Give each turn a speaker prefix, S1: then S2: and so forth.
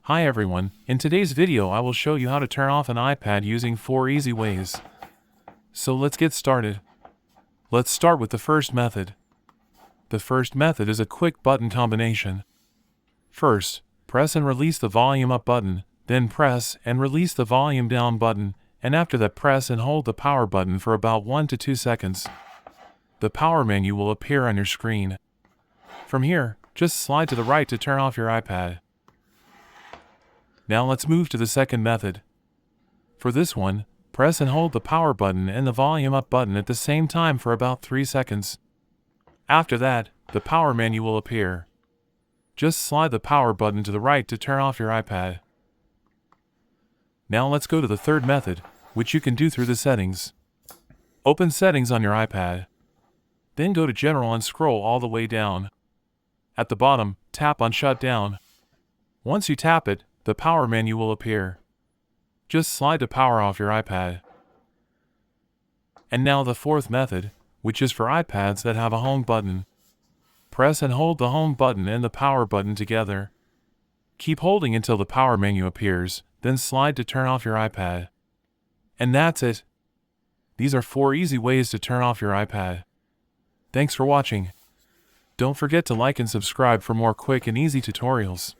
S1: Hi everyone, in today's video I will show you how to turn off an iPad using 4 easy ways. So let's get started. Let's start with the first method. The first method is a quick button combination. First, press and release the volume up button, then press and release the volume down button, and after that press and hold the power button for about 1 to 2 seconds. The power menu will appear on your screen. From here, just slide to the right to turn off your iPad. Now let's move to the second method. For this one, press and hold the power button and the volume up button at the same time for about 3 seconds. After that, the power menu will appear. Just slide the power button to the right to turn off your iPad. Now let's go to the third method, which you can do through the settings. Open Settings on your iPad. Then go to General and scroll all the way down. At the bottom, tap on Shutdown. Once you tap it, the power menu will appear. Just slide the power off your iPad. And now the fourth method, which is for iPads that have a home button. Press and hold the home button and the power button together. Keep holding until the power menu appears, then slide to turn off your iPad. And that's it. These are 4 easy ways to turn off your iPad. Thanks for watching. Don't forget to like and subscribe for more quick and easy tutorials.